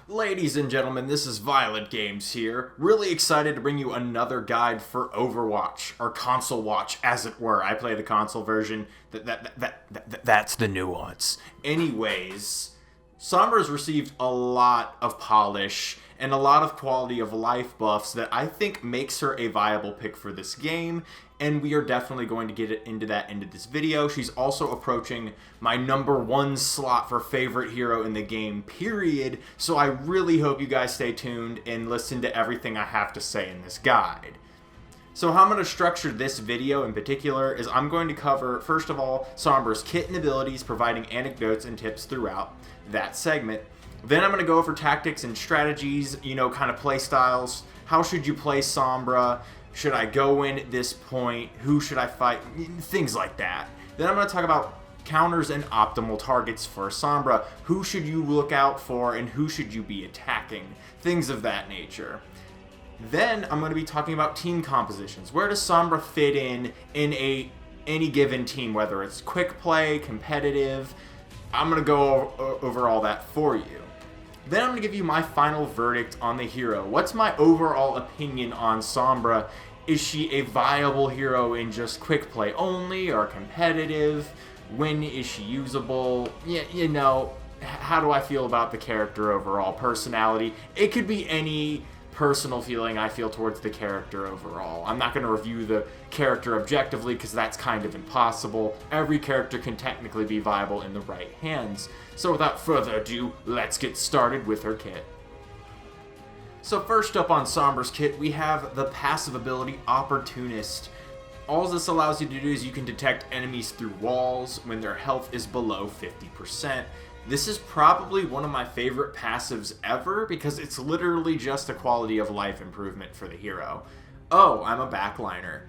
Ladies and gentlemen, this is Violent Games here. Really excited to bring you another guide for Overwatch, or console watch, as it were. I play the console version. That's the nuance. Anyways, Sombra's received a lot of polish and a lot of quality of life buffs that I think makes her a viable pick for this game, and we are definitely going to get into this video. She's also approaching my #1 slot for favorite hero in the game, period, so I really hope you guys stay tuned and listen to everything I have to say in this guide. So how I'm going to structure this video in particular is I'm going to cover, first of all, Sombra's kit and abilities, providing anecdotes and tips throughout that segment. Then I'm going to go over tactics and strategies, kind of play styles. How should you play Sombra? Should I go in at this point? Who should I fight? Things like that. Then I'm going to talk about counters and optimal targets for Sombra. Who should you look out for and who should you be attacking? Things of that nature. Then I'm going to be talking about team compositions. Where does Sombra fit in any given team, whether it's quick play, competitive? I'm going to go over all that for you. Then I'm going to give you my final verdict on the hero. What's my overall opinion on Sombra? Is she a viable hero in just quick play only or competitive? When is she usable? How do I feel about the character overall? Personality? It could be any personal feeling I feel towards the character overall. I'm not going to review the character objectively because that's kind of impossible. Every character can technically be viable in the right hands. So without further ado, let's get started with her kit. So first up on Sombra's kit, we have the passive ability Opportunist. All this allows you to do is you can detect enemies through walls when their health is below 50%. This is probably one of my favorite passives ever because it's literally just a quality of life improvement for the hero. Oh, I'm a backliner.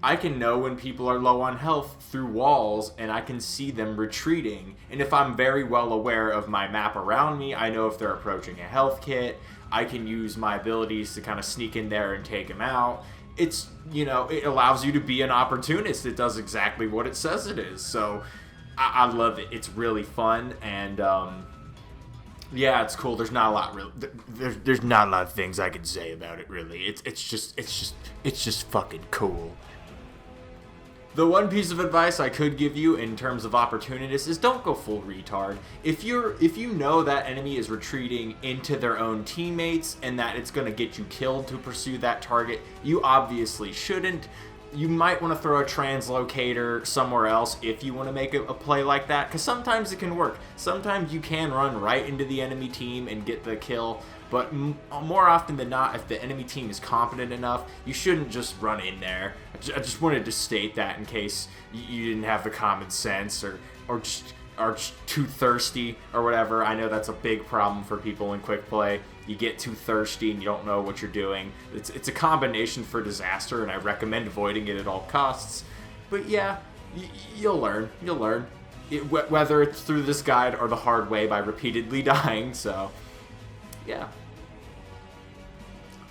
I can know when people are low on health through walls and I can see them retreating. And if I'm very well aware of my map around me, I know if they're approaching a health kit. I can use my abilities to kind of sneak in there and take them out. It allows you to be an opportunist. It does exactly what it says it is. So I love it. It's really fun, and yeah, it's cool. There's not a lot there's not a lot of things I can say about it really. It's just fucking cool. The one piece of advice I could give you in terms of opportunists is don't go full retard. If you know that enemy is retreating into their own teammates and that it's going to get you killed to pursue that target, you obviously shouldn't. You might want to throw a translocator somewhere else if you want to make a play like that, because sometimes it can work. Sometimes you can run right into the enemy team and get the kill, but more often than not, if the enemy team is competent enough, you shouldn't just run in there. I just wanted to state that in case you didn't have the common sense or just are too thirsty or whatever. I know that's a big problem for people in quick play. You get too thirsty and you don't know what you're doing. It's a combination for disaster, and I recommend avoiding it at all costs. But yeah, you'll learn. Whether it's through this guide or the hard way by repeatedly dying, so yeah.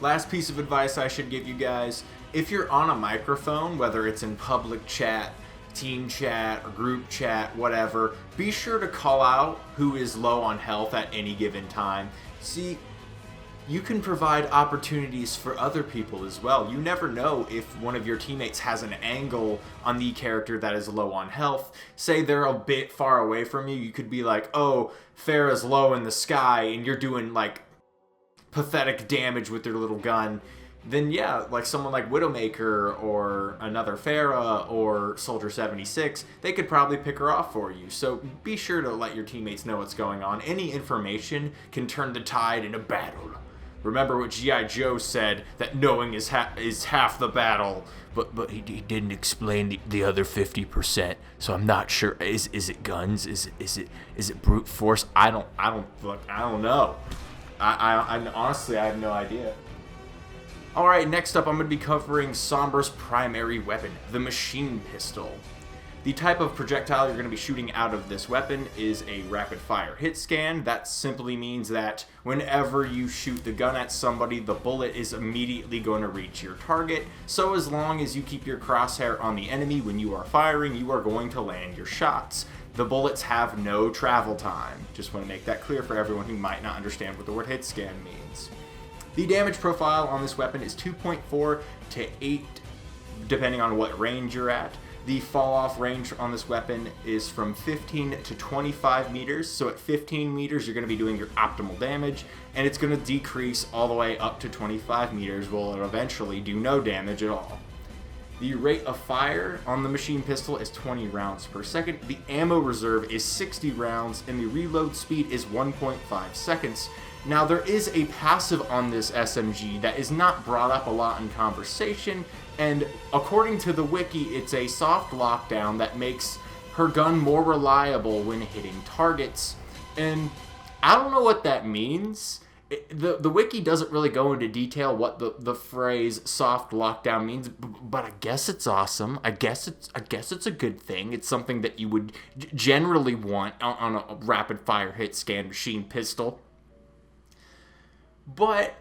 Last piece of advice I should give you guys, if you're on a microphone, whether it's in public chat, team chat, or group chat, whatever, be sure to call out who is low on health at any given time. See, you can provide opportunities for other people as well. You never know if one of your teammates has an angle on the character that is low on health. Say they're a bit far away from you, you could be like, oh, Pharah's low in the sky, and you're doing like pathetic damage with their little gun. Then yeah, like someone like Widowmaker or another Pharah or Soldier 76, they could probably pick her off for you. So be sure to let your teammates know what's going on. Any information can turn the tide in a battle. Remember what G.I. Joe said, that knowing is half the battle. But he didn't explain the other 50%. So I'm not sure. Is it guns? Is it brute force? I don't know. I honestly, I have no idea. Alright, next up I'm going to be covering Sombra's primary weapon, the machine pistol. The type of projectile you're going to be shooting out of this weapon is a rapid fire hit scan. That simply means that whenever you shoot the gun at somebody, the bullet is immediately going to reach your target. So as long as you keep your crosshair on the enemy when you are firing, you are going to land your shots. The bullets have no travel time. Just want to make that clear for everyone who might not understand what the word hit scan means. The damage profile on this weapon is 2.4 to 8, depending on what range you're at. The fall-off range on this weapon is from 15 to 25 meters. So at 15 meters, you're going to be doing your optimal damage, and it's going to decrease all the way up to 25 meters, where it'll eventually do no damage at all. The rate of fire on the machine pistol is 20 rounds per second. The ammo reserve is 60 rounds, and the reload speed is 1.5 seconds. Now, there is a passive on this SMG that is not brought up a lot in conversation, and according to the wiki, it's a soft lockdown that makes her gun more reliable when hitting targets. And I don't know what that means. The wiki doesn't really go into detail what the phrase soft lockdown means, but I guess it's awesome. I guess it's a good thing. It's something that you would generally want on a rapid fire hit scan machine pistol. But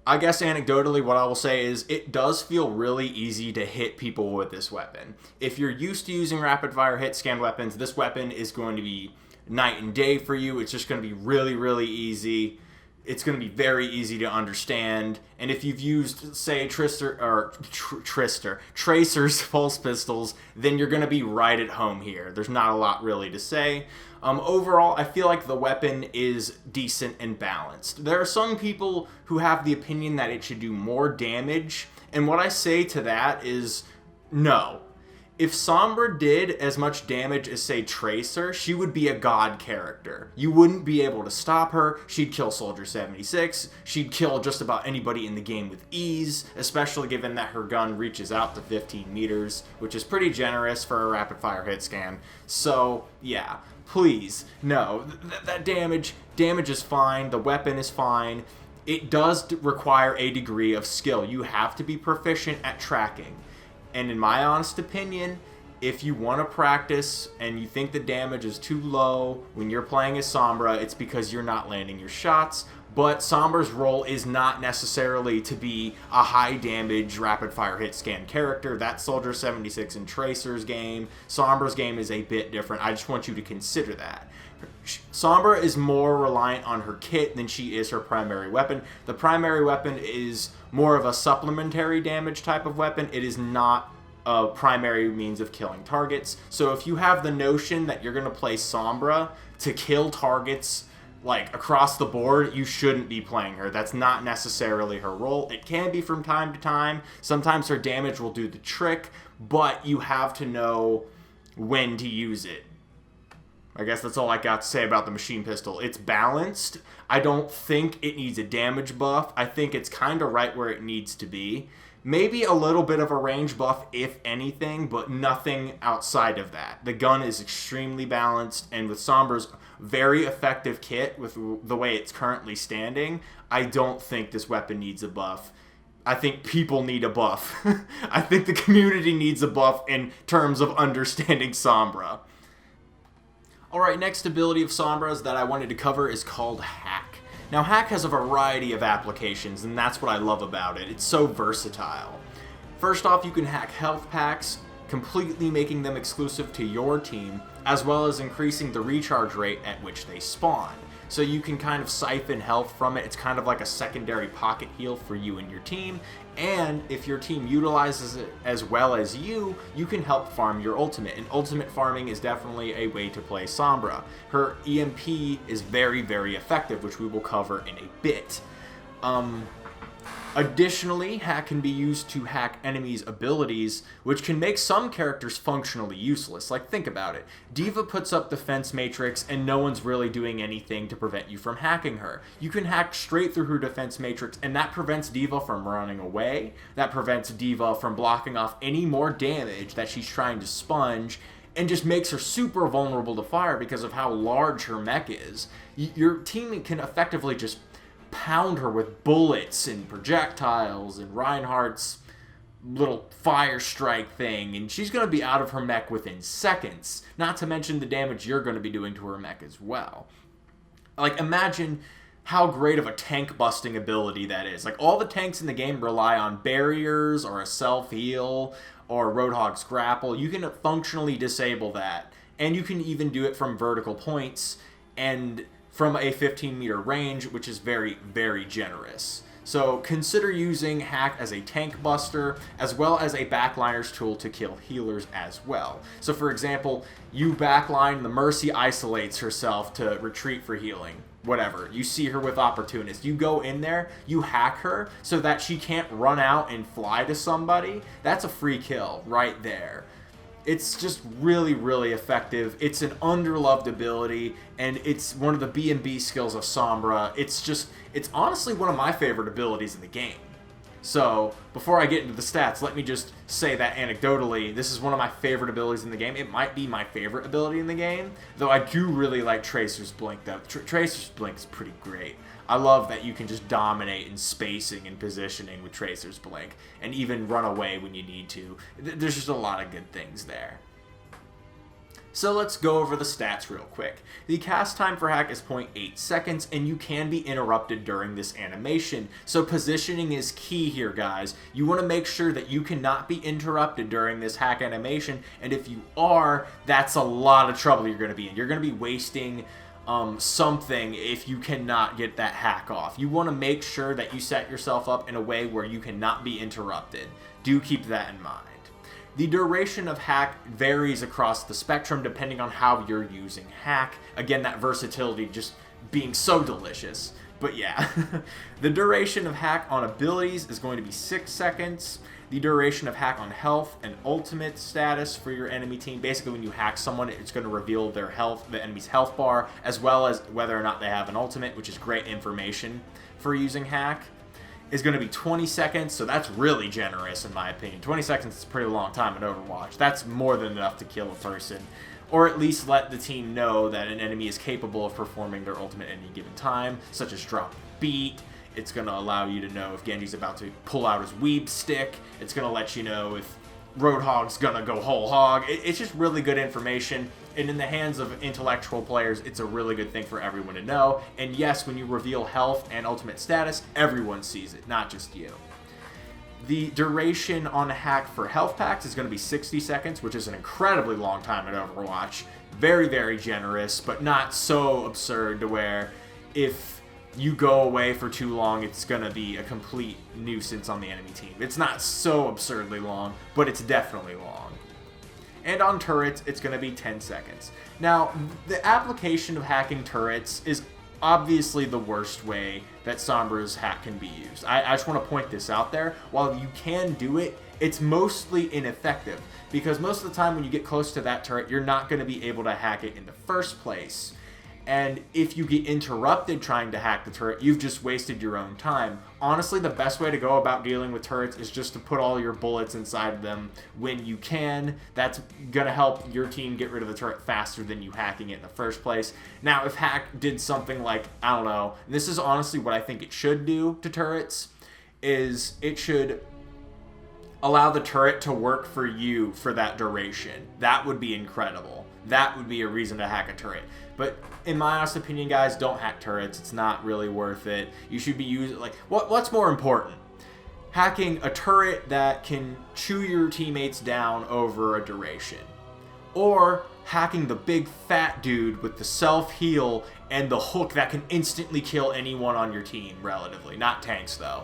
I guess anecdotally what I will say is it does feel really easy to hit people with this weapon. If you're used to using rapid fire hit scan weapons, this weapon is going to be night and day for you. It's just going to be really, really easy. It's going to be very easy to understand. And if you've used, say, Tracer's pulse pistols, then you're going to be right at home here. There's not a lot really to say. Overall, I feel like the weapon is decent and balanced. There are some people who have the opinion that it should do more damage, and what I say to that is no. If Sombra did as much damage as, say, Tracer, she would be a god character. You wouldn't be able to stop her. She'd kill Soldier 76. She'd kill just about anybody in the game with ease, especially given that her gun reaches out to 15 meters, which is pretty generous for a rapid-fire hit scan. So, yeah, please, no. That damage is fine. The weapon is fine. It does require a degree of skill. You have to be proficient at tracking. And in my honest opinion, if you want to practice and you think the damage is too low when you're playing as Sombra, it's because you're not landing your shots. But Sombra's role is not necessarily to be a high damage rapid fire hit scan character. That's Soldier 76 and Tracer's game. Sombra's game is a bit different. I just want you to consider that. Sombra is more reliant on her kit than she is her primary weapon. The primary weapon is more of a supplementary damage type of weapon. It is not a primary means of killing targets. So if you have the notion that you're going to play Sombra to kill targets like across the board, you shouldn't be playing her. That's not necessarily her role. It can be from time to time. Sometimes her damage will do the trick, but you have to know when to use it. I guess that's all I got to say about the machine pistol. It's balanced. I don't think it needs a damage buff. I think it's kind of right where it needs to be. Maybe a little bit of a range buff, if anything, but nothing outside of that. The gun is extremely balanced, and with Sombra's very effective kit, with the way it's currently standing, I don't think this weapon needs a buff. I think people need a buff. I think the community needs a buff in terms of understanding Sombra. Alright, next ability of Sombra's that I wanted to cover is called Hack. Now, Hack has a variety of applications, and that's what I love about it. It's so versatile. First off, you can hack health packs, completely making them exclusive to your team, as well as increasing the recharge rate at which they spawn. So you can kind of siphon health from it. It's kind of like a secondary pocket heal for you and your team. And if your team utilizes it as well as you can help farm your ultimate. And ultimate farming is definitely a way to play Sombra. Her EMP is very, very effective, which we will cover in a bit. Additionally, Hack can be used to hack enemies' abilities, which can make some characters functionally useless. Like, think about it. D.Va puts up defense matrix, and no one's really doing anything to prevent you from hacking her. You can hack straight through her defense matrix, and that prevents D.Va from running away. That prevents D.Va from blocking off any more damage that she's trying to sponge, and just makes her super vulnerable to fire because of how large her mech is. Your team can effectively just pound her with bullets and projectiles and Reinhardt's little fire strike thing, and she's going to be out of her mech within seconds, not to mention the damage you're going to be doing to her mech as well. Like, imagine how great of a tank busting ability that is. Like, all the tanks in the game rely on barriers or a self-heal or Roadhog's grapple. You can functionally disable that And you can even do it from vertical points and from a 15-meter range, which is very, very generous. So consider using hack as a tank buster, as well as a backliner's tool to kill healers as well. So for example, you backline, the Mercy isolates herself to retreat for healing. Whatever. You see her with Opportunist. You go in there, you hack her so that she can't run out and fly to somebody. That's a free kill right there. It's just really, really effective. It's an underloved ability, and it's one of the B&B skills of Sombra. It's honestly one of my favorite abilities in the game. So, before I get into the stats, let me just say that anecdotally, this is one of my favorite abilities in the game. It might be my favorite ability in the game, though I do really like Tracer's Blink, though. Tracer's Blink is pretty great. I love that you can just dominate in spacing and positioning with Tracer's Blink, and even run away when you need to. There's just a lot of good things there. So let's go over the stats real quick. The cast time for hack is 0.8 seconds, and you can be interrupted during this animation. So positioning is key here, guys. You want to make sure that you cannot be interrupted during this hack animation, and if you are, that's a lot of trouble you're going to be in. You're going to be wasting something if you cannot get that hack off. You want to make sure that you set yourself up in a way where you cannot be interrupted. Do keep that in mind. The duration of hack varies across the spectrum depending on how you're using hack. Again, that versatility just being so delicious. But yeah, the duration of hack on abilities is going to be 6 seconds. The duration of hack on health and ultimate status for your enemy team. Basically, when you hack someone, it's going to reveal their health, the enemy's health bar, as well as whether or not they have an ultimate, which is great information for using hack. Is going to be 20 seconds, so that's really generous in my opinion. 20 seconds is a pretty long time in Overwatch. That's more than enough to kill a person, or at least let the team know that an enemy is capable of performing their ultimate at any given time, such as drop beat. It's going to allow you to know if Genji's about to pull out his weeb stick. It's going to let you know if Roadhog's going to go whole hog. It's just really good information. And in the hands of intellectual players, it's a really good thing for everyone to know. And yes, when you reveal health and ultimate status, everyone sees it, not just you. The duration on a hack for health packs is going to be 60 seconds, which is an incredibly long time in Overwatch. Very, very generous, but not so absurd to where if you go away for too long, it's going to be a complete nuisance on the enemy team. It's not so absurdly long, but it's definitely long. And on turrets, it's going to be 10 seconds. Now, the application of hacking turrets is obviously the worst way that Sombra's hack can be used. I just want to point this out there. While you can do it, it's mostly ineffective. Because most of the time when you get close to that turret, you're not going to be able to hack it in the first place. And if you get interrupted trying to hack the turret, you've just wasted your own time. Honestly, the best way to go about dealing with turrets is just to put all your bullets inside them when you can. That's going to help your team get rid of the turret faster than you hacking it in the first place. Now, if hack did something like, I don't know, this is honestly what I think it should do to turrets, is it should allow the turret to work for you for that duration. That would be incredible. That would be a reason to hack a turret. But in my honest opinion, guys, don't hack turrets. It's not really worth it. You should be using, like, what's more important? Hacking a turret that can chew your teammates down over a duration. Or hacking the big fat dude with the self-heal and the hook that can instantly kill anyone on your team, relatively. Not tanks, though.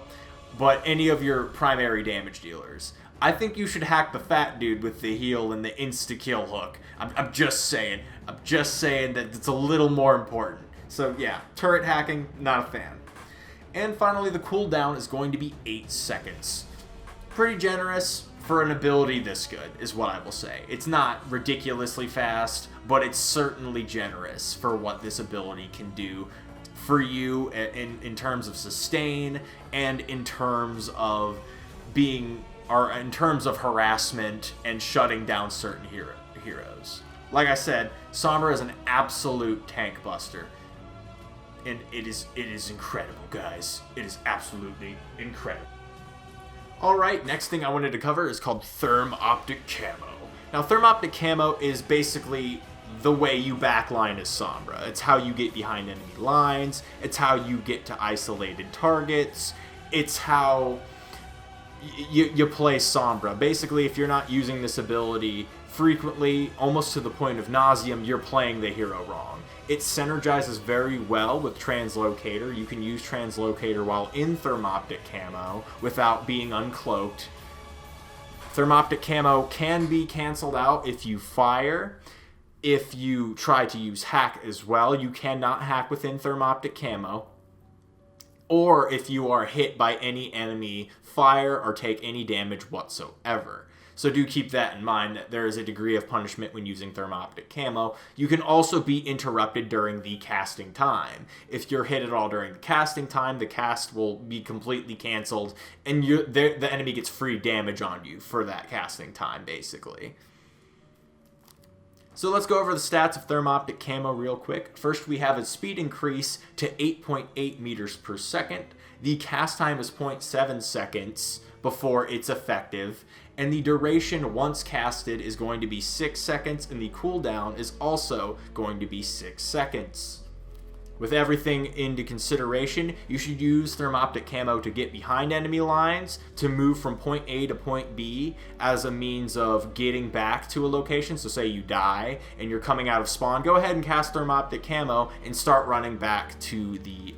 But any of your primary damage dealers. I think you should hack the fat dude with the heal and the insta-kill hook. I'm just saying. I'm just saying that it's a little more important. So yeah, turret hacking, not a fan. And finally, the cooldown is going to be 8 seconds. Pretty generous for an ability this good, is what I will say. It's not ridiculously fast, but it's certainly generous for what this ability can do for you in terms of sustain and in terms of being, or in terms of harassment and shutting down certain heroes. Like I said, Sombra is an absolute tank buster. And it is incredible, guys. It is absolutely incredible. Alright, next thing I wanted to cover is called Therm Optic Camo. Now, Therm Optic Camo is basically the way you backline as Sombra. It's how you get behind enemy lines. It's how you get to isolated targets. It's how you play Sombra. Basically, if you're not using this ability frequently, almost to the point of nauseum, you're playing the hero wrong. It synergizes very well with Translocator. You can use Translocator while in Thermoptic Camo without being uncloaked. Thermoptic Camo can be canceled out if you fire. If you try to use hack as well, you cannot hack within Thermoptic Camo. Or if you are hit by any enemy fire or take any damage whatsoever. So do keep that in mind, that there is a degree of punishment when using Thermoptic Camo. You can also be interrupted during the casting time. If you're hit at all during the casting time, the cast will be completely canceled, and the enemy gets free damage on you for that casting time, basically. So let's go over the stats of Thermoptic Camo real quick. First, we have a speed increase to 8.8 meters per second. The cast time is 0.7 seconds before it's effective, and the duration once casted is going to be 6 seconds, and the cooldown is also going to be 6 seconds. With everything into consideration, you should use Thermoptic Camo to get behind enemy lines, to move from point A to point B as a means of getting back to a location. So say you die and you're coming out of spawn, go ahead and cast Thermoptic Camo and start running back to the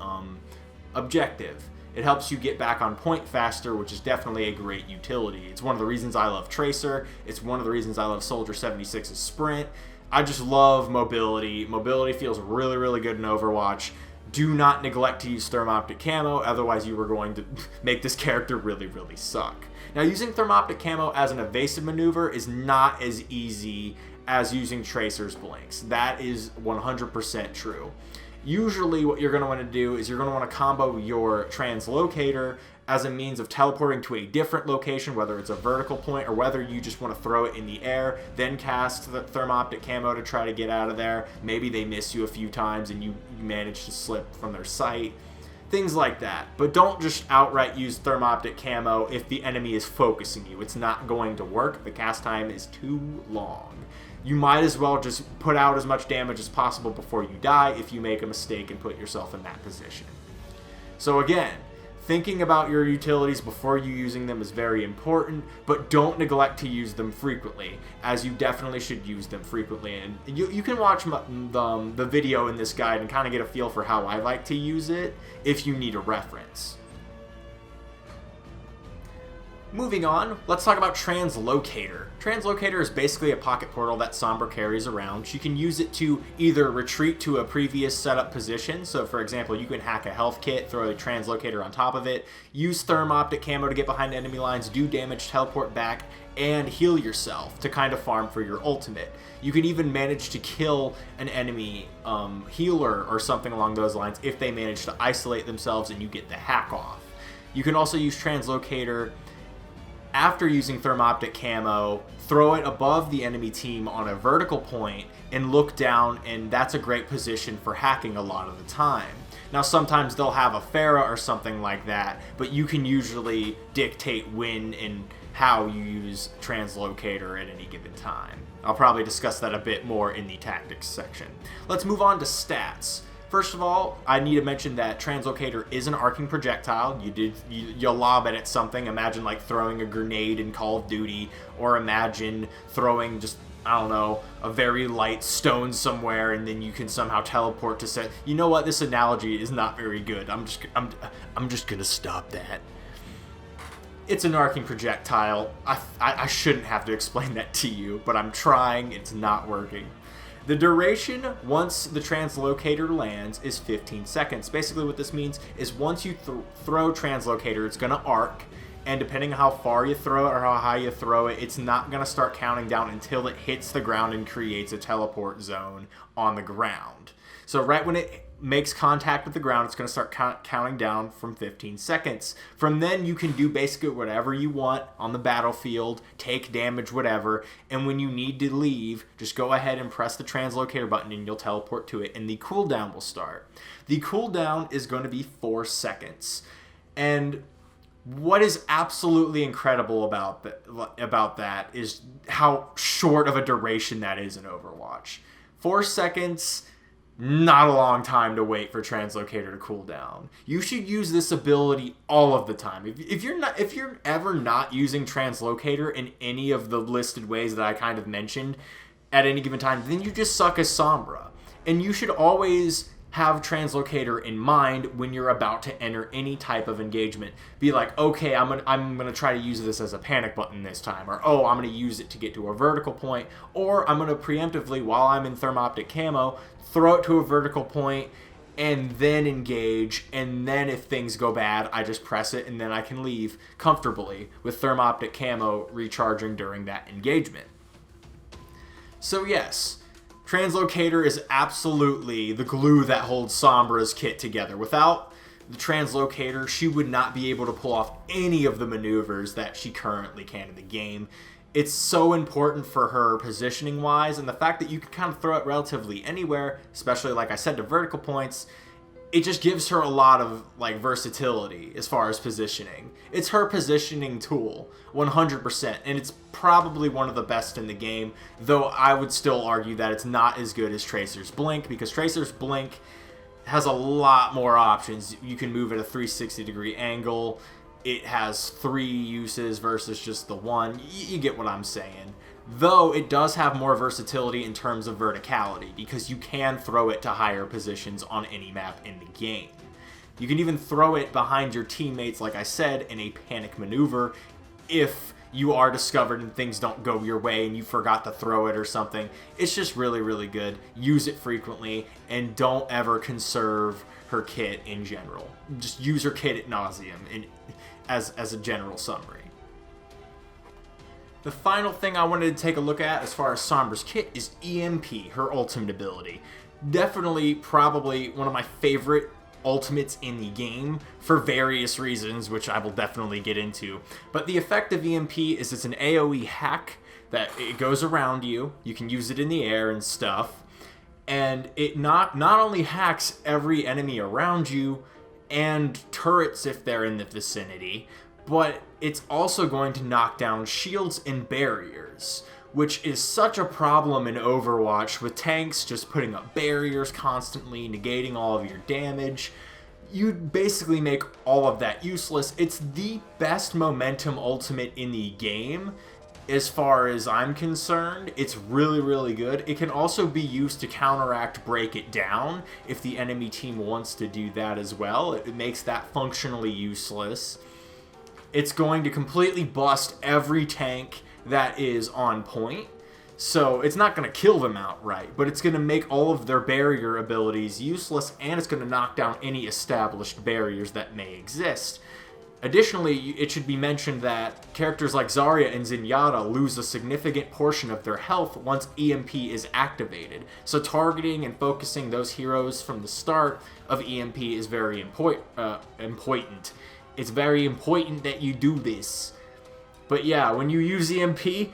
objective. It helps you get back on point faster, which is definitely a great utility. It's one of the reasons I love Tracer. It's one of the reasons I love Soldier 76's Sprint. I just love mobility. Mobility feels really, really good in Overwatch. Do not neglect to use Thermoptic Camo, otherwise you are going to make this character really, really suck. Now, using Thermoptic Camo as an evasive maneuver is not as easy as using Tracer's Blinks. That is 100% true. Usually what you're going to want to do is you're going to want to combo your Translocator as a means of teleporting to a different location, whether it's a vertical point or whether you just want to throw it in the air, then cast the Thermoptic Camo to try to get out of there. Maybe they miss you a few times and you manage to slip from their sight. Things like that. But don't just outright use Thermoptic Camo if the enemy is focusing you. It's not going to work. The cast time is too long. You might as well just put out as much damage as possible before you die if you make a mistake and put yourself in that position. So again, thinking about your utilities before you using them is very important, but don't neglect to use them frequently, as you definitely should use them frequently. And you can watch the video in this guide and kind of get a feel for how I like to use it if you need a reference. Moving on, let's talk about Translocator. Translocator is basically a pocket portal that Sombra carries around. She can use it to either retreat to a previous setup position. So for example, you can hack a health kit, throw a Translocator on top of it, use Thermoptic Camo to get behind enemy lines, do damage, teleport back, and heal yourself to kind of farm for your ultimate. You can even manage to kill an enemy healer or something along those lines if they manage to isolate themselves and you get the hack off. You can also use Translocator after using Thermoptic Camo, throw it above the enemy team on a vertical point and look down, and that's a great position for hacking a lot of the time. Now sometimes they'll have a Pharah or something like that, but you can usually dictate when and how you use Translocator at any given time. I'll probably discuss that a bit more in the tactics section. Let's move on to stats. First of all, I need to mention that Translocator is an arcing projectile. You'll lob it at something. Imagine like throwing a grenade in Call of Duty, or imagine throwing just, I don't know, a very light stone somewhere, and then you can somehow teleport to set. You know what? This analogy is not very good. I'm just gonna stop that. It's an arcing projectile. I shouldn't have to explain that to you, but I'm trying. It's not working. The duration, once the Translocator lands, is 15 seconds. Basically what this means is once you throw Translocator, it's going to arc, and depending on how far you throw it or how high you throw it, it's not going to start counting down until it hits the ground and creates a teleport zone on the ground. So right when it makes contact with the ground, it's going to start counting down from 15 seconds. From then, you can do basically whatever you want on the battlefield, take damage, whatever, and when you need to leave, just go ahead and press the Translocator button and you'll teleport to it, and the cooldown will start. The cooldown is going to be 4 seconds. And what is absolutely incredible about that is how short of a duration that is in Overwatch. 4 seconds, not a long time to wait for Translocator to cool down. You should use this ability all of the time. If you're ever not using Translocator in any of the listed ways that I kind of mentioned at any given time, then you just suck as Sombra. And you should always have Translocator in mind when you're about to enter any type of engagement. Be like, okay, I'm gonna try to use this as a panic button this time, or oh, I'm gonna use it to get to a vertical point, or I'm gonna preemptively, while I'm in Thermoptic Camo, throw it to a vertical point and then engage, and then if things go bad, I just press it and then I can leave comfortably with Thermoptic Camo recharging during that engagement. So yes, Translocator is absolutely the glue that holds Sombra's kit together. Without the Translocator, she would not be able to pull off any of the maneuvers that she currently can in the game. It's so important for her positioning-wise, and the fact that you can kind of throw it relatively anywhere, especially, like I said, to vertical points, it just gives her a lot of like versatility as far as positioning. It's her positioning tool, 100%, and it's probably one of the best in the game, though I would still argue that it's not as good as Tracer's Blink, because Tracer's Blink has a lot more options. You can move at a 360-degree angle. It has 3 uses versus just the one. You get what I'm saying. Though it does have more versatility in terms of verticality, because you can throw it to higher positions on any map in the game. You can even throw it behind your teammates, like I said, in a panic maneuver if you are discovered and things don't go your way and you forgot to throw it or something. It's just really, really good. Use it frequently, and don't ever conserve her kit in general. Just use her kit ad nauseum as a general summary. The final thing I wanted to take a look at as far as Sombra's kit is EMP, her ultimate ability. Definitely, probably one of my favorite ultimates in the game for various reasons, which I will definitely get into. But the effect of EMP is it's an AoE hack that it goes around you. You can use it in the air and stuff. And it not only hacks every enemy around you and turrets if they're in the vicinity, but it's also going to knock down shields and barriers, which is such a problem in Overwatch with tanks just putting up barriers constantly, negating all of your damage. You basically make all of that useless. It's the best momentum ultimate in the game as far as I'm concerned. It's really, really good. It can also be used to counteract Break It Down if the enemy team wants to do that as well. It makes that functionally useless. It's going to completely bust every tank that is on point. So it's not going to kill them outright, but it's going to make all of their barrier abilities useless, and it's going to knock down any established barriers that may exist. Additionally, it should be mentioned that characters like Zarya and Zenyatta lose a significant portion of their health once EMP is activated. So targeting and focusing those heroes from the start of EMP is very important. It's very important that you do this. But yeah, when you use EMP,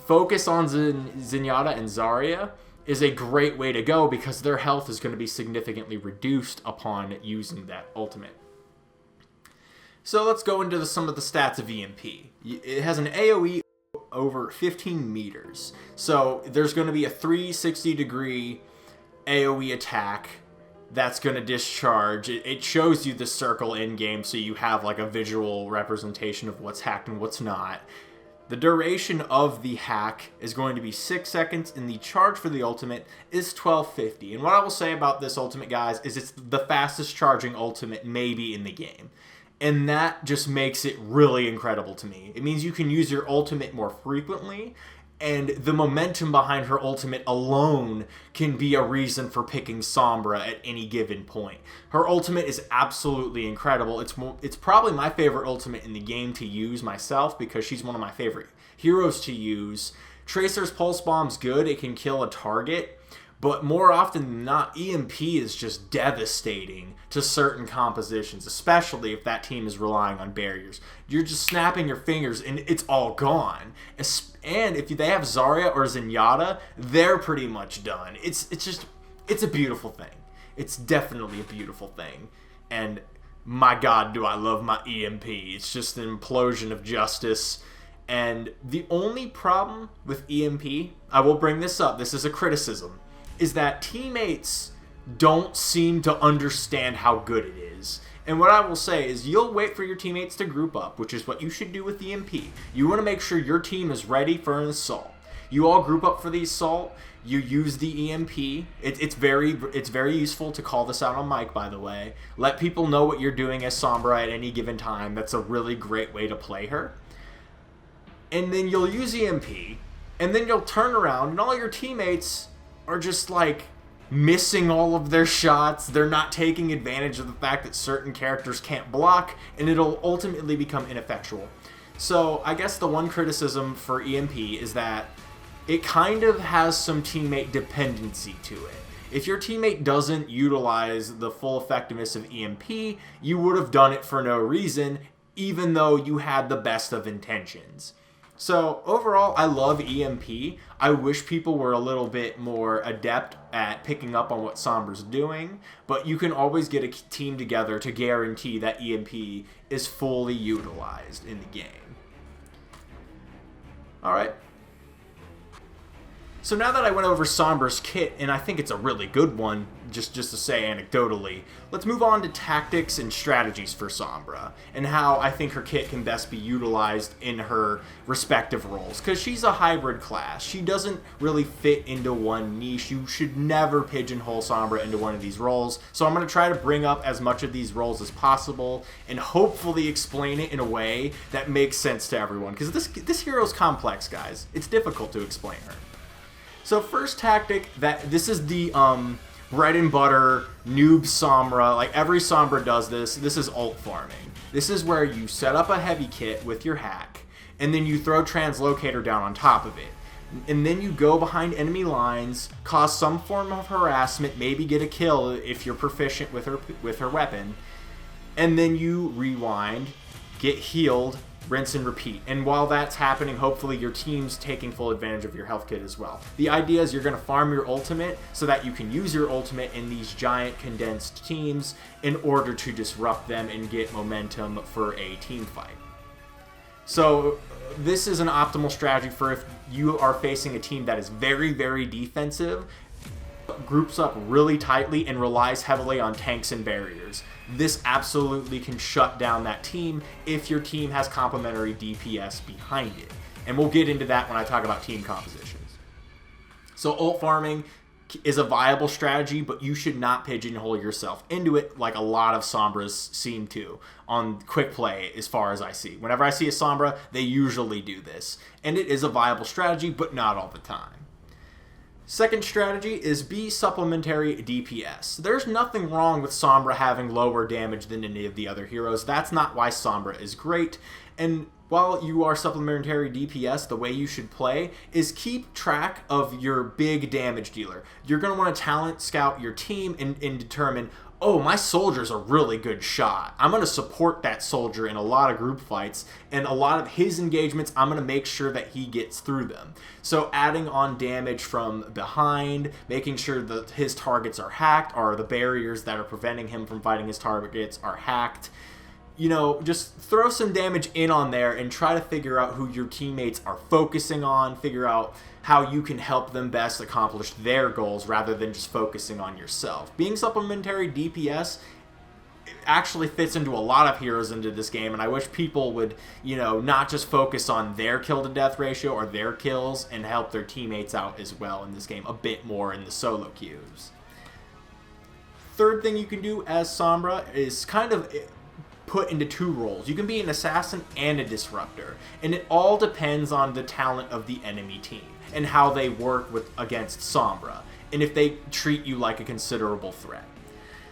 focus on Zenyatta and Zarya is a great way to go, because their health is going to be significantly reduced upon using that ultimate. So let's go into some of the stats of EMP. It has an AoE over 15 meters. So there's going to be a 360-degree AoE attack that's going to discharge. It shows you the circle in-game, so you have like a visual representation of what's hacked and what's not. The duration of the hack is going to be 6 seconds, and the charge for the ultimate is 1250. And what I will say about this ultimate, guys, is it's the fastest charging ultimate maybe in the game. And that just makes it really incredible to me. It means you can use your ultimate more frequently, and the momentum behind her ultimate alone can be a reason for picking Sombra at any given point. Her ultimate is absolutely incredible. It's probably my favorite ultimate in the game to use myself, because she's one of my favorite heroes to use. Tracer's Pulse Bomb's good. It can kill a target. But more often than not, EMP is just devastating to certain compositions, especially if that team is relying on barriers. You're just snapping your fingers and it's all gone. And if they have Zarya or Zenyatta, they're pretty much done. It's a beautiful thing. It's definitely a beautiful thing. And my God, do I love my EMP. It's just an implosion of justice. And the only problem with EMP, I will bring this up, this is a criticism, is that teammates don't seem to understand how good it is. And what I will say is you'll wait for your teammates to group up, which is what you should do with EMP. You want to make sure your team is ready for an assault. You all group up for the assault. You use the EMP. It's very useful to call this out on mic, by the way. Let people know what you're doing as Sombra at any given time. That's a really great way to play her. And then you'll use EMP, and then you'll turn around, and all your teammates are just like missing all of their shots. They're not taking advantage of the fact that certain characters can't block, and it'll ultimately become ineffectual. So I guess the one criticism for EMP is that it kind of has some teammate dependency to it. If your teammate doesn't utilize the full effectiveness of EMP, you would have done it for no reason, even though you had the best of intentions. So overall, I love EMP. I wish people were a little bit more adept at picking up on what Sombra's doing, but you can always get a team together to guarantee that EMP is fully utilized in the game. Alright. So now that I went over Sombra's kit, and I think it's a really good one, just to say anecdotally, let's move on to tactics and strategies for Sombra, and how I think her kit can best be utilized in her respective roles. Because she's a hybrid class. She doesn't really fit into one niche. You should never pigeonhole Sombra into one of these roles. So I'm going to try to bring up as much of these roles as possible, and hopefully explain it in a way that makes sense to everyone. Because this hero's complex, guys. It's difficult to explain her. So first tactic, this is the bread and butter noob Sombra. Like every Sombra does this. This is ult farming. This is where you set up a heavy kit with your hack, and then you throw translocator down on top of it. And then you go behind enemy lines, cause some form of harassment, maybe get a kill if you're proficient with her weapon, and then you rewind, get healed, rinse and repeat. And while that's happening, hopefully your team's taking full advantage of your health kit as well. The idea is you're going to farm your ultimate so that you can use your ultimate in these giant condensed teams in order to disrupt them and get momentum for a team fight. So this is an optimal strategy for if you are facing a team that is very, very defensive, groups up really tightly, and relies heavily on tanks and barriers. This absolutely can shut down that team if your team has complementary DPS behind it. And we'll get into that when I talk about team compositions. So ult farming is a viable strategy, but you should not pigeonhole yourself into it like a lot of Sombras seem to on quick play as far as I see. Whenever I see a Sombra, they usually do this. And it is a viable strategy, but not all the time. Second strategy is be supplementary DPS. There's nothing wrong with Sombra having lower damage than any of the other heroes. That's not why Sombra is great. And while you are supplementary DPS, the way you should play is keep track of your big damage dealer. You're going to want to talent scout your team and determine, oh, my soldier's a really good shot. I'm going to support that soldier in a lot of group fights, and a lot of his engagements, I'm going to make sure that he gets through them. So adding on damage from behind, making sure that his targets are hacked, or the barriers that are preventing him from fighting his targets are hacked. You know, just throw some damage in on there and try to figure out who your teammates are focusing on, figure out how you can help them best accomplish their goals rather than just focusing on yourself. Being supplementary DPS actually fits into a lot of heroes into this game, and I wish people would, you know, not just focus on their kill to death ratio or their kills and help their teammates out as well in this game a bit more in the solo queues. Third thing you can do as Sombra is kind of put into two roles. You can be an assassin and a disruptor, and it all depends on the talent of the enemy team and how they work against Sombra, and if they treat you like a considerable threat.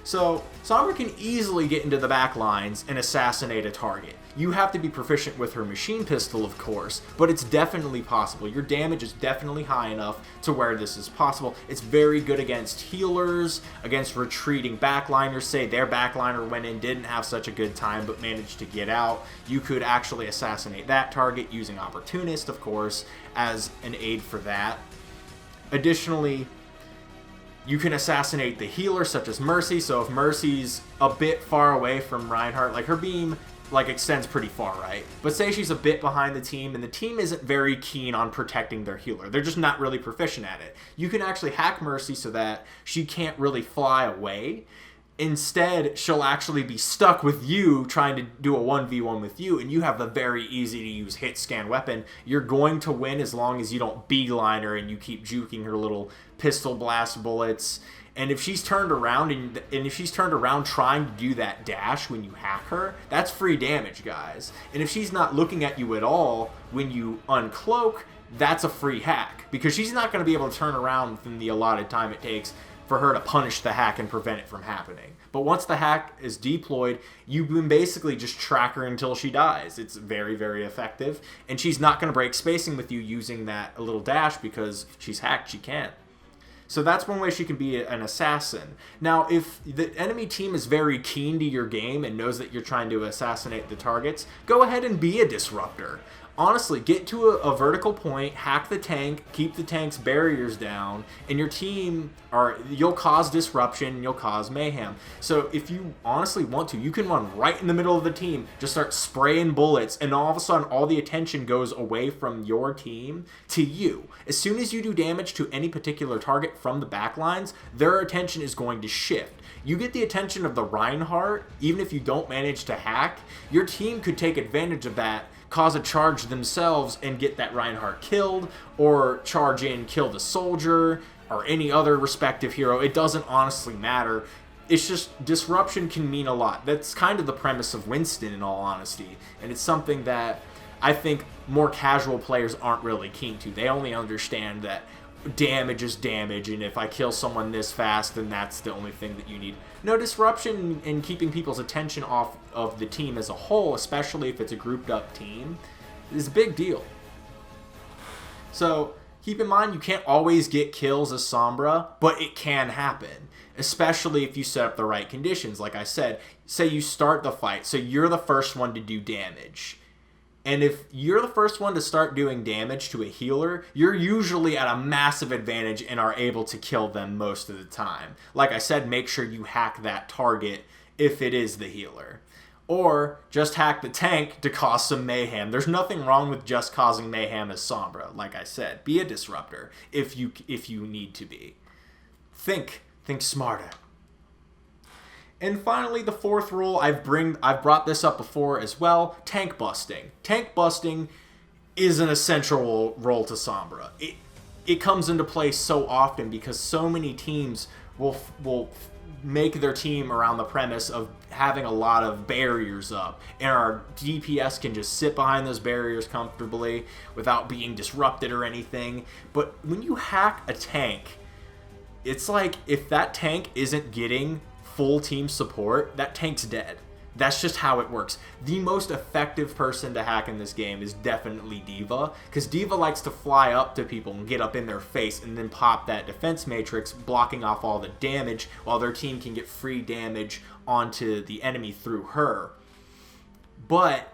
So Sombra can easily get into the back lines and assassinate a target. You have to be proficient with her machine pistol, of course, but it's definitely possible. Your damage is definitely high enough to where this is possible. It's very good against healers, against retreating backliners. Say their backliner went in, didn't have such a good time, but managed to get out. You could actually assassinate that target using Opportunist, of course, as an aid for that. Additionally, You can assassinate the healer, such as Mercy. So if Mercy's a bit far away from Reinhardt, like her beam like extends pretty far, right? But say she's a bit behind the team and the team isn't very keen on protecting their healer. They're just not really proficient at it. You can actually hack Mercy so that she can't really fly away. Instead, she'll actually be stuck with you trying to do a 1v1 with you, and you have the very easy to use hit scan weapon. You're going to win as long as you don't beeline her and you keep juking her little pistol blast bullets. And if she's turned around and if she's turned around trying to do that dash when you hack her, that's free damage, guys. And if she's not looking at you at all when you uncloak, that's a free hack, because she's not going to be able to turn around within the allotted time it takes for her to punish the hack and prevent it from happening. But once the hack is deployed, you can basically just track her until she dies. It's very, very effective, and she's not going to break spacing with you using that little dash, because she's hacked, she can't. So that's one way she can be an assassin. Now, if the enemy team is very keen to your game and knows that you're trying to assassinate the targets, go ahead and be a disruptor. Honestly, get to a vertical point, hack the tank, keep the tank's barriers down, and your team, you'll cause disruption, you'll cause mayhem. So if you honestly want to, you can run right in the middle of the team, just start spraying bullets, and all of a sudden all the attention goes away from your team to you. As soon as you do damage to any particular target from the backlines, their attention is going to shift. You get the attention of the Reinhardt, even if you don't manage to hack, your team could take advantage of that, cause a charge themselves and get that Reinhardt killed, or charge in, kill the soldier, or any other respective hero. It doesn't honestly matter. It's just disruption can mean a lot. That's kind of the premise of Winston, in all honesty, and it's something that I think more casual players aren't really keen to. They only understand that damage is damage, and if I kill someone this fast, then that's the only thing that you need. No, disruption and keeping people's attention off of the team as a whole, especially if it's a grouped up team, is a big deal. So keep in mind, you can't always get kills as Sombra, but it can happen, especially if you set up the right conditions. Like I said, say you start the fight, so you're the first one to do damage. And if you're the first one to start doing damage to a healer, you're usually at a massive advantage and are able to kill them most of the time. Like I said, make sure you hack that target if it is the healer. Or just hack the tank to cause some mayhem. There's nothing wrong with just causing mayhem as Sombra. Like I said, be a disruptor if you need to be. Think smarter. And finally, the fourth rule, I've brought this up before as well, tank busting. Tank busting is an essential role to Sombra. It comes into play so often because so many teams will make their team around the premise of having a lot of barriers up, and our DPS can just sit behind those barriers comfortably without being disrupted or anything. But when you hack a tank, it's like if that tank isn't getting full team support, that tank's dead. That's just how it works. The most effective person to hack in this game is definitely D.Va, because D.Va likes to fly up to people and get up in their face and then pop that defense matrix, blocking off all the damage while their team can get free damage onto the enemy through her. But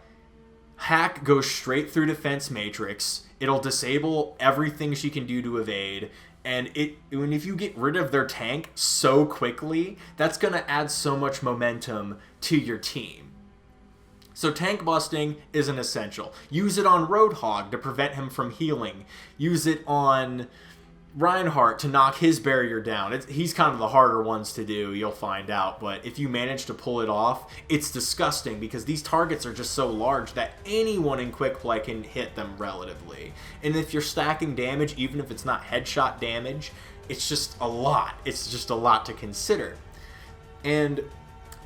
hack goes straight through defense matrix. It'll disable everything she can do to evade. And if you get rid of their tank so quickly, that's going to add so much momentum to your team. So tank busting is an essential. Use it on Roadhog to prevent him from healing. Use it on Reinhardt to knock his barrier down. He's kind of the harder ones to do, you'll find out. But if you manage to pull it off, it's disgusting because these targets are just so large that anyone in quick play can hit them relatively. And if you're stacking damage, even if it's not headshot damage, it's just a lot. It's just a lot to consider. And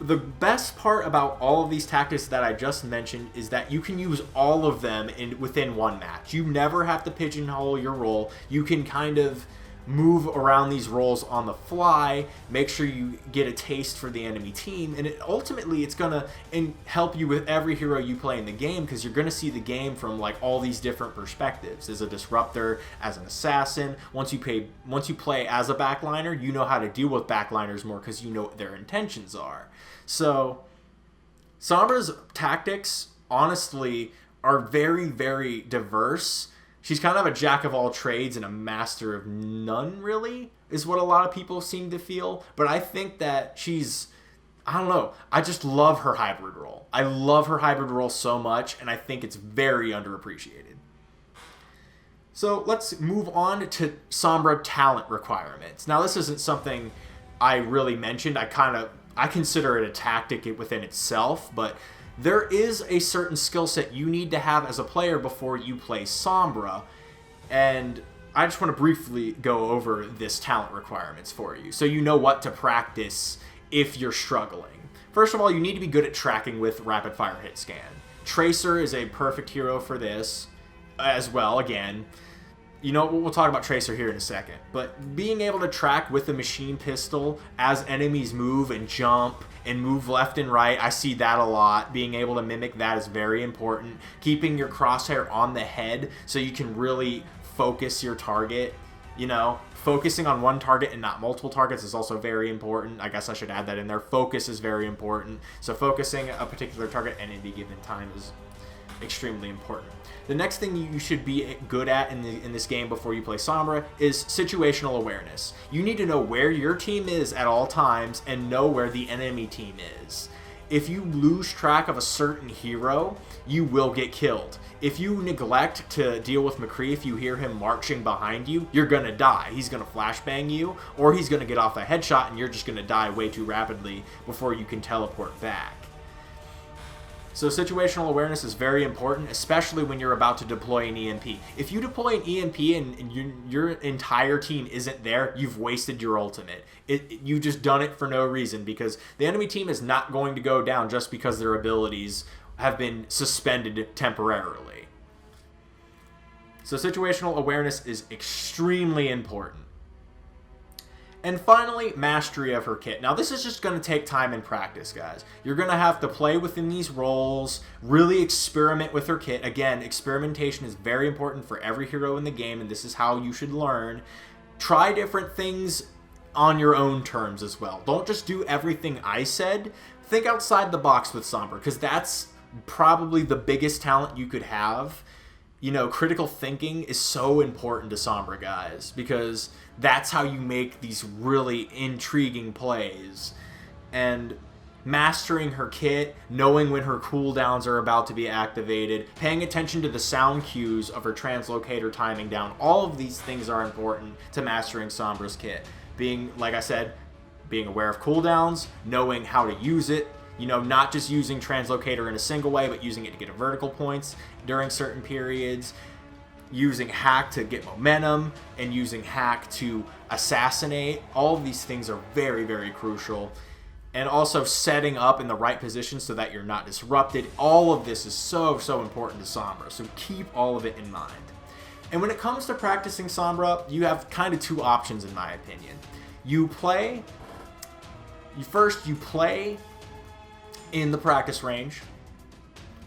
the best part about all of these tactics that I just mentioned is that you can use all of them within one match. You never have to pigeonhole your role. You can kind of move around these roles on the fly, make sure you get a taste for the enemy team, and ultimately it's going to help you with every hero you play in the game, because you're going to see the game from like all these different perspectives. As a disruptor, as an assassin, once you play as a backliner, you know how to deal with backliners more because you know what their intentions are. So Sombra's tactics, honestly, are very, very diverse. She's kind of a jack of all trades and a master of none, really. is what a lot of people seem to feel. But I think that she's, I don't know, I just love her hybrid role. I love her hybrid role so much, and I think it's very underappreciated. So let's move on to Sombra talent requirements. Now, this isn't something I really mentioned. I consider it a tactic within itself, but there is a certain skill set you need to have as a player before you play Sombra, and I just want to briefly go over this talent requirements for you so you know what to practice if you're struggling. First of all, you need to be good at tracking with rapid fire hit scan. Tracer is a perfect hero for this as well. Again, you know, we'll talk about Tracer here in a second, but being able to track with the machine pistol as enemies move and jump and move left and right, I see that a lot. Being able to mimic that is very important. Keeping your crosshair on the head so you can really focus your target. You know, focusing on one target and not multiple targets is also very important. I guess I should add that in there. Focus is very important. So focusing a particular target at any given time is extremely important. The next thing you should be good at in this game before you play Sombra is situational awareness. You need to know where your team is at all times and know where the enemy team is. If you lose track of a certain hero, you will get killed. If you neglect to deal with McCree, if you hear him marching behind you, you're going to die. He's going to flashbang you, or he's going to get off a headshot and you're just going to die way too rapidly before you can teleport back. So situational awareness is very important, especially when you're about to deploy an EMP. If you deploy an EMP and your entire team isn't there, you've wasted your ultimate. You've just done it for no reason, because the enemy team is not going to go down just because their abilities have been suspended temporarily. So situational awareness is extremely important. And finally, mastery of her kit. Now, this is just going to take time and practice, guys. You're going to have to play within these roles, really experiment with her kit. Again, experimentation is very important for every hero in the game, and this is how you should learn. Try different things on your own terms as well. Don't just do everything I said. Think outside the box with Sombra, because that's probably the biggest talent you could have. You know, critical thinking is so important to Sombra, guys, because that's how you make these really intriguing plays. And mastering her kit, knowing when her cooldowns are about to be activated, paying attention to the sound cues of her translocator timing down, all of these things are important to mastering Sombra's kit. Being, like I said, being aware of cooldowns, knowing how to use it, you know, not just using translocator in a single way, but using it to get a vertical points during certain periods, using hack to get momentum, and using hack to assassinate. All of these things are very, very crucial. And also setting up in the right position so that you're not disrupted. All of this is so, so important to Sombra, so keep all of it in mind. And when it comes to practicing Sombra, you have kind of two options in my opinion. You play in the practice range,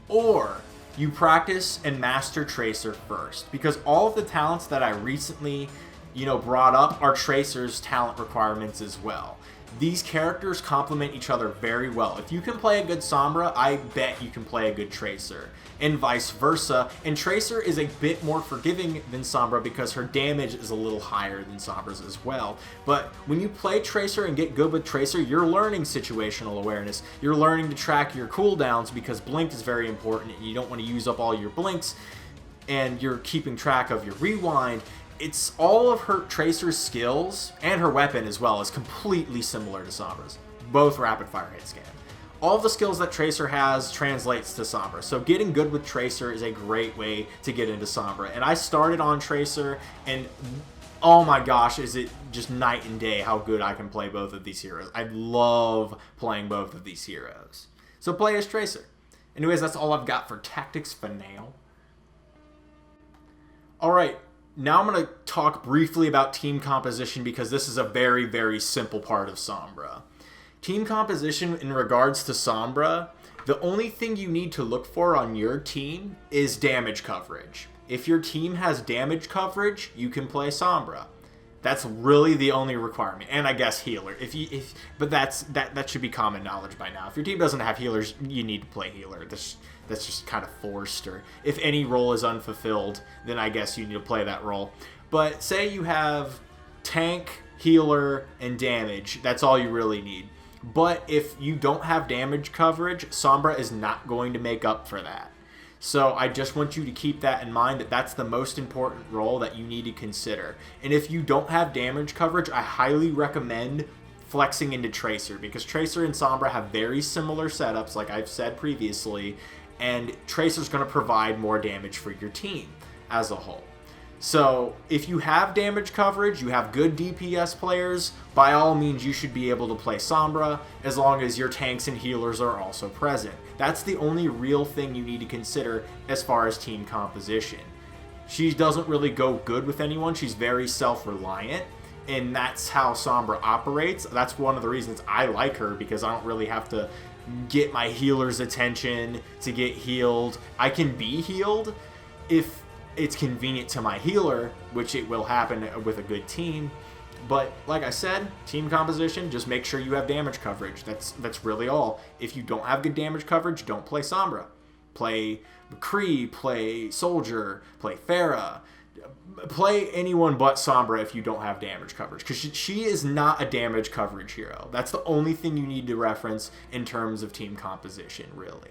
or you practice and master Tracer first, because all of the talents that I recently, brought up are Tracer's talent requirements as well. These characters complement each other very well. If you can play a good Sombra, I bet you can play a good Tracer, and vice versa. And Tracer is a bit more forgiving than Sombra because her damage is a little higher than Sombra's as well. But when you play Tracer and get good with Tracer, you're learning situational awareness. You're learning to track your cooldowns, because blink is very important and you don't want to use up all your blinks, and you're keeping track of your rewind. It's all of her Tracer's skills, and her weapon as well is completely similar to Sombra's, both rapid fire hit scan. All of the skills that Tracer has translates to Sombra, so getting good with Tracer is a great way to get into Sombra. And I started on Tracer, and oh my gosh, is it just night and day how good I can play both of these heroes. I love playing both of these heroes. So play as Tracer. Anyways, that's all I've got for tactics for now. Alright, now I'm going to talk briefly about team composition, because this is a very, very simple part of Sombra. Team composition in regards to Sombra, the only thing you need to look for on your team is damage coverage. If your team has damage coverage, you can play Sombra. That's really the only requirement. And I guess healer. But that should be common knowledge by now. If your team doesn't have healers, you need to play healer. That's just kind of forced. Or if any role is unfulfilled, then I guess you need to play that role. But say you have tank, healer, and damage. That's all you really need. But if you don't have damage coverage, Sombra is not going to make up for that. So I just want you to keep that in mind, that that's the most important role that you need to consider. And if you don't have damage coverage, I highly recommend flexing into Tracer, because Tracer and Sombra have very similar setups, like I've said previously, and Tracer's going to provide more damage for your team as a whole. So if you have damage coverage, you have good DPS players, by all means you should be able to play Sombra, as long as your tanks and healers are also present. That's the only real thing you need to consider as far as team composition. She doesn't really go good with anyone. She's very self-reliant, and that's how Sombra operates. That's one of the reasons I like her, because I don't really have to get my healer's attention to get healed. I can be healed if it's convenient to my healer, which it will happen with a good team. But like I said, team composition, just make sure you have damage coverage. That's really all. If you don't have good damage coverage, don't play Sombra. Play McCree, play Soldier, play Pharah. Play anyone but Sombra if you don't have damage coverage, because she is not a damage coverage hero. That's the only thing you need to reference in terms of team composition, really.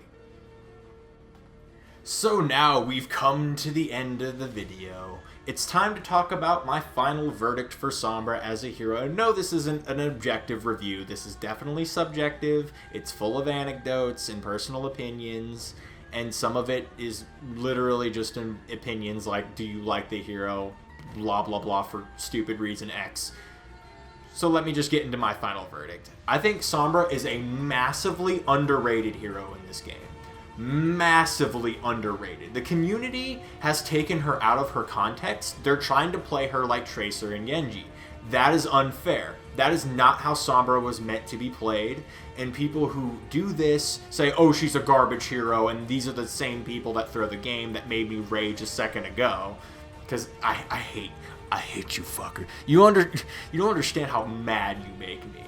So now we've come to the end of the video. It's time to talk about my final verdict for Sombra as a hero. No, this isn't an objective review. This is definitely subjective. It's full of anecdotes and personal opinions, and some of it is literally just in opinions like, do you like the hero, blah blah blah, for stupid reason X. So let me just get into my final verdict. I think Sombra is a massively underrated hero in this game. Massively underrated. The community has taken her out of her context. They're trying to play her like Tracer and Genji. That is unfair. That is not how Sombra was meant to be played. And people who do this say, oh, she's a garbage hero, and these are the same people that throw the game that made me rage a second ago. Because I hate you, fucker. You don't understand how mad you make me.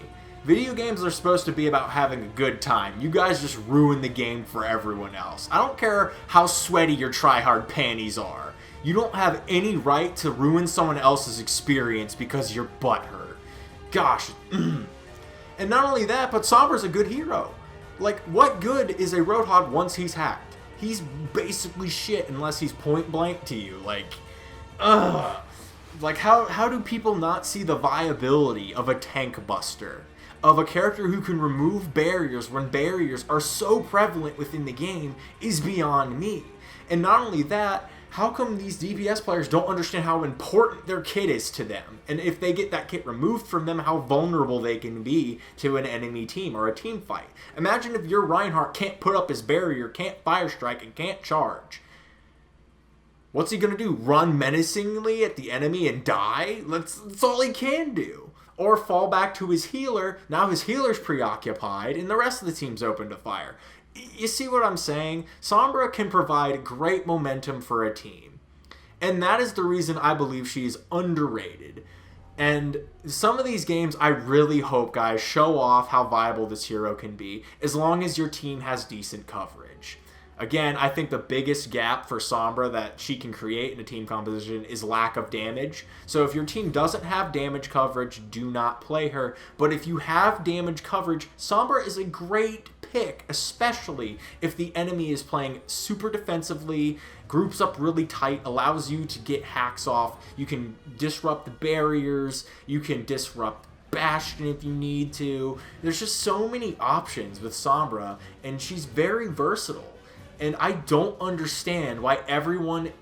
Video games are supposed to be about having a good time. You guys just ruin the game for everyone else. I don't care how sweaty your tryhard panties are. You don't have any right to ruin someone else's experience because your butt hurt. Gosh. And not only that, but Sombra's a good hero. Like, what good is a Roadhog once he's hacked? He's basically shit unless he's point blank to you. Like, ugh. Like, how do people not see the viability of a tank buster? Of a character who can remove barriers when barriers are so prevalent within the game is beyond me. And not only that, how come these DPS players don't understand how important their kit is to them? And if they get that kit removed from them, how vulnerable they can be to an enemy team or a team fight. Imagine if your Reinhardt can't put up his barrier, can't fire strike, and can't charge. What's he gonna do? Run menacingly at the enemy and die? That's all he can do. Or fall back to his healer. Now his healer's preoccupied and the rest of the team's open to fire. You see what I'm saying? Sombra can provide great momentum for a team. And that is the reason I believe she's underrated. And some of these games, I really hope, guys, show off how viable this hero can be, as long as your team has decent coverage. Again, I think the biggest gap for Sombra that she can create in a team composition is lack of damage. So if your team doesn't have damage coverage, do not play her. But if you have damage coverage, Sombra is a great pick, especially if the enemy is playing super defensively, groups up really tight, allows you to get hacks off. You can disrupt the barriers, you can disrupt Bastion if you need to. There's just so many options with Sombra, and she's very versatile. And I don't understand why everyone,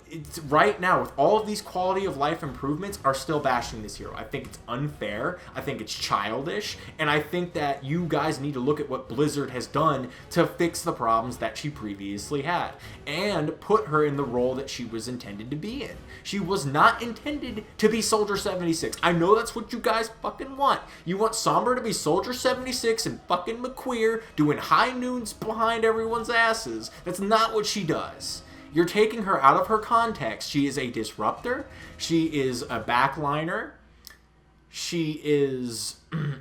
right now, with all of these quality of life improvements, are still bashing this hero. I think it's unfair. I think it's childish. And I think that you guys need to look at what Blizzard has done to fix the problems that she previously had. And put her in the role that she was intended to be in. She was not intended to be Soldier 76. I know that's what you guys fucking want. You want Sombra to be Soldier 76 and fucking McQueer doing high noons behind everyone's asses. That's not what she does. You're taking her out of her context. She is a disruptor. She is a backliner. She is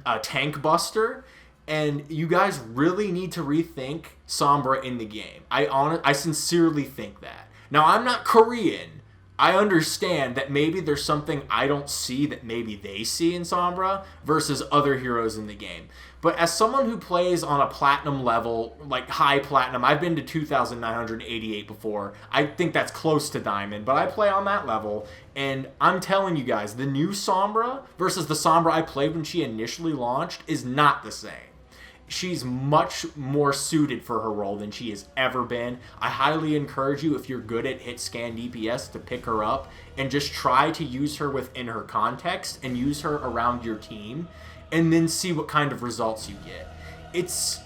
a tank buster. And you guys really need to rethink Sombra in the game. I sincerely think that. Now, I'm not Korean. I understand that maybe there's something I don't see that maybe they see in Sombra versus other heroes in the game. But as someone who plays on a platinum level, like high platinum, I've been to 2,988 before. I think that's close to diamond, but I play on that level. And I'm telling you guys, the new Sombra versus the Sombra I played when she initially launched is not the same. She's much more suited for her role than she has ever been. I highly encourage you, if you're good at hit scan DPS, to pick her up and just try to use her within her context and use her around your team, and then see what kind of results you get. It's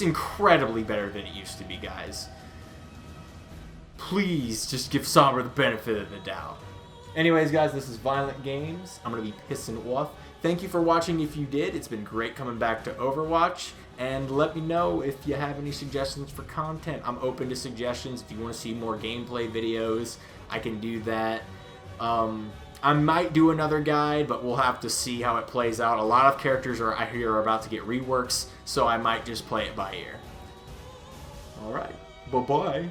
incredibly better than it used to be, guys. Please just give Sombra the benefit of the doubt. Anyways, guys, this is Violent Games. I'm gonna be pissing off. Thank you for watching if you did. It's been great coming back to Overwatch. And let me know if you have any suggestions for content. I'm open to suggestions. If you want to see more gameplay videos, I can do that. I might do another guide, but we'll have to see how it plays out. A lot of characters I hear are about to get reworks, so I might just play it by ear. Alright, bye-bye.